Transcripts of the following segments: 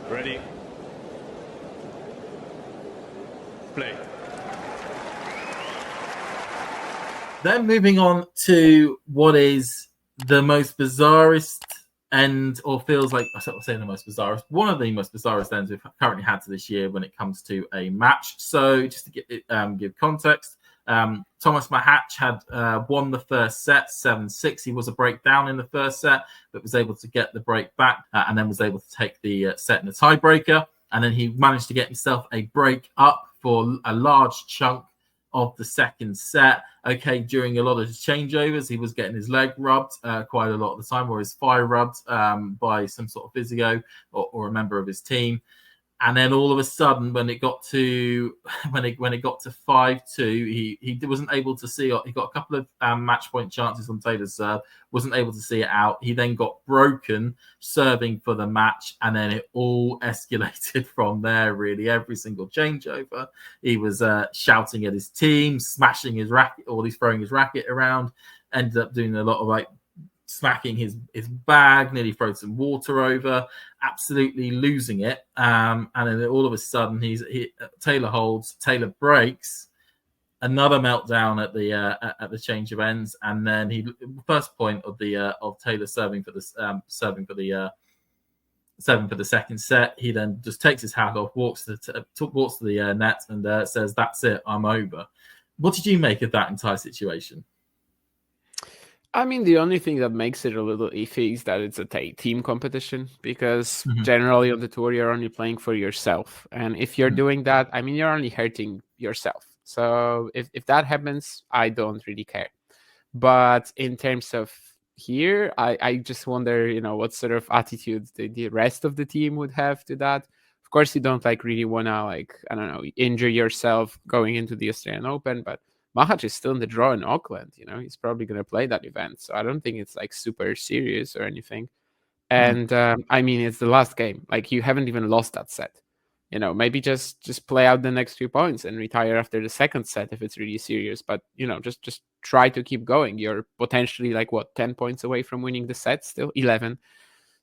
Ready. Play. Then moving on to what is the most bizarrest end, or feels like, I was saying the most bizarrest, one of the most bizarrest ends we've currently had to this year when it comes to a match. So just to give context, Tomas Machac had won the first set 7-6. He was a breakdown in the first set, but was able to get the break back and then was able to take the set in a tiebreaker. And then he managed to get himself a break up for a large chunk of the second set. Okay, during a lot of his changeovers, he was getting his leg rubbed quite a lot of the time, or his thigh rubbed by some sort of physio or a member of his team. And then all of a sudden, when it got to 5-2, he wasn't able to see. He got a couple of match point chances on Taylor's serve, wasn't able to see it out. He then got broken serving for the match, and then it all escalated from there. Really, every single changeover, he was shouting at his team, smashing his racket, or he's throwing his racket around. Ended up doing a lot of smacking his bag, nearly thrown some water over, absolutely losing it. And then all of a sudden, Taylor holds, Taylor breaks, another meltdown at the change of ends, and then first point of Taylor serving for the second set. He then just takes his hat off, walks to the net, and says, "That's it, I'm over." What did you make of that entire situation? I mean, the only thing that makes it a little iffy is that it's a team competition, because generally on the tour, you're only playing for yourself. And if you're doing that, I mean, you're only hurting yourself. So if that happens, I don't really care. But in terms of here, I just wonder, what sort of attitude the rest of the team would have to that. Of course, you don't really want to, injure yourself going into the Australian Open, but Machac is still in the draw in Auckland. He's probably going to play that event. So I don't think it's super serious or anything. And I mean, it's the last game. You haven't even lost that set. Maybe just play out the next 2 points and retire after the second set if it's really serious. But, just try to keep going. You're potentially 10 points away from winning the set still, 11.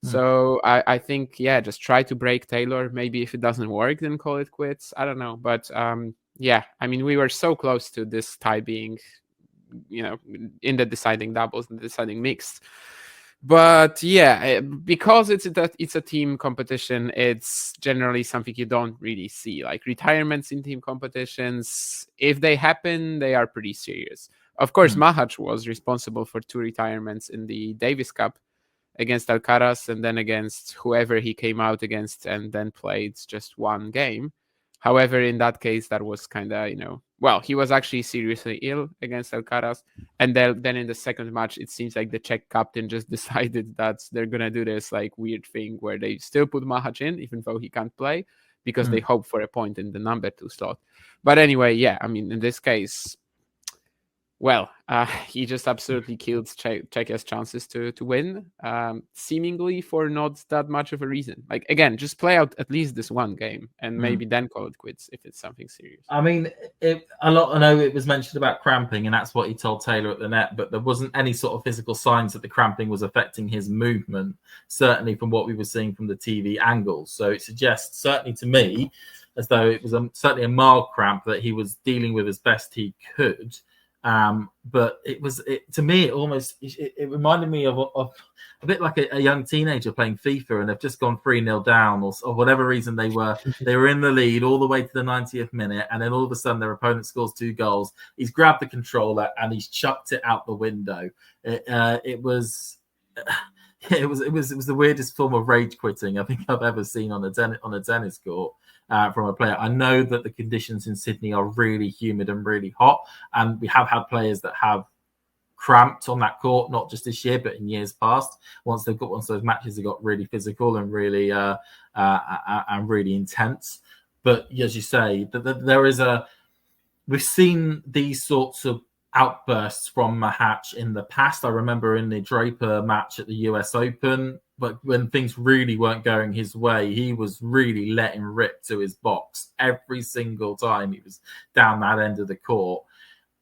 So I think, just try to break Taylor. Maybe if it doesn't work, then call it quits. I don't know. But yeah, I mean, we were so close to this tie being, in the deciding doubles and the deciding mixed. But yeah, because it's a team competition, it's generally something you don't really see. Retirements in team competitions, if they happen, they are pretty serious. Of course, Machac was responsible for 2 retirements in the Davis Cup against Alcaraz and then against whoever he came out against and then played just one game. However, in that case, that was kind of, he was actually seriously ill against Alcaraz. And then in the second match, it seems like the Czech captain just decided that they're going to do this weird thing where they still put Machac in, even though he can't play, because they hope for a point in the number 2 slot. But anyway, yeah, I mean, in this case, he just absolutely killed Czechia's chances to win, seemingly for not that much of a reason. Again, just play out at least this one game and maybe then call it quits if it's something serious. I mean, I know it was mentioned about cramping, and that's what he told Taylor at the net, but there wasn't any sort of physical signs that the cramping was affecting his movement, certainly from what we were seeing from the TV angles. So it suggests, certainly to me, as though it was certainly a mild cramp that he was dealing with as best he could. But to me, it reminded me of a bit like a young teenager playing FIFA, and they've just gone 3-0 down, or whatever reason they were in the lead all the way to the 90th minute, and then all of a sudden their opponent scores 2 goals. He's grabbed the controller and he's chucked it out the window. It was the weirdest form of rage quitting I think I've ever seen on a tennis court. From a player. I know that the conditions in Sydney are really humid and really hot, and we have had players that have cramped on that court, not just this year, but in years past. Once those matches have got really physical and really intense. But as you say, we've seen these sorts of outbursts from Machac in the past. I remember in the Draper match at the US Open, but when things really weren't going his way, he was really letting rip to his box every single time he was down that end of the court.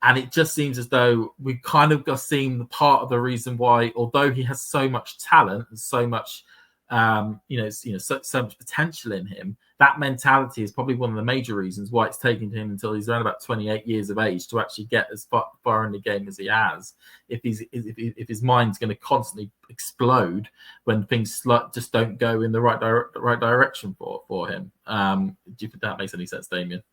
And it just seems as though we've kind of got seen the part of the reason why, although he has so much talent and so much so much potential in him. That mentality is probably one of the major reasons why it's taken him until he's around about 28 years of age to actually get as far in the game as he has. If his mind's going to constantly explode when things just don't go in the right direction for him. Do you think that makes any sense, Damien?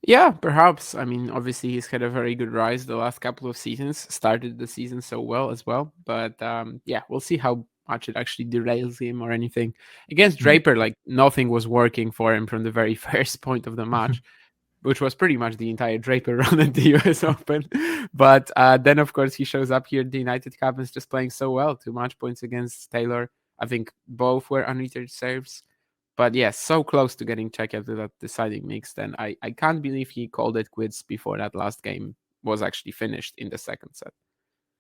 Yeah, perhaps. I mean, obviously he's had a very good rise the last couple of seasons. Started the season so well as well, but yeah, we'll see how much it actually derails him or anything. Against Draper, like nothing was working for him from the very first point of the match, which was pretty much the entire Draper run at the US Open. But then, of course, he shows up here at the United Cup and is just playing so well. 2 match points against Taylor. I think both were unreturn serves. But yes, so close to getting checked after that deciding mix. Then I can't believe he called it quits before that last game was actually finished in the second set.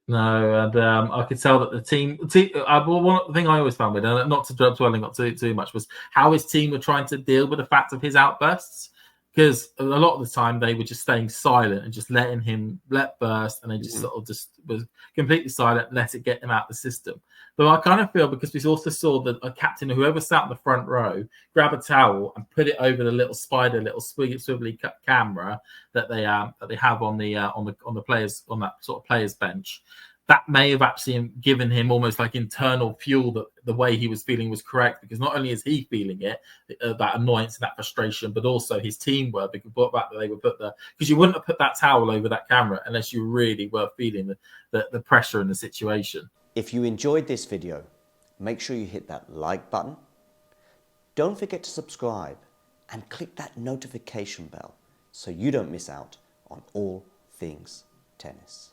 No, and I could tell that the team. One thing I always found with, and not to dwelling on too much, was how his team were trying to deal with the fact of his outbursts. Because a lot of the time they were just staying silent and just letting him burst, and they just sort of just was completely silent, let it get him out of the system. But I kind of feel, because we also saw that a captain, whoever sat in the front row, grab a towel and put it over the little swivelly camera that they have on the players, on that sort of players bench. That may have actually given him almost like internal fuel that the way he was feeling was correct, because not only is he feeling it, that annoyance and that frustration, but also his team were, because they were put there, because you wouldn't have put that towel over that camera unless you really were feeling the pressure in the situation. If you enjoyed this video, make sure you hit that like button. Don't forget to subscribe and click that notification bell so you don't miss out on all things tennis.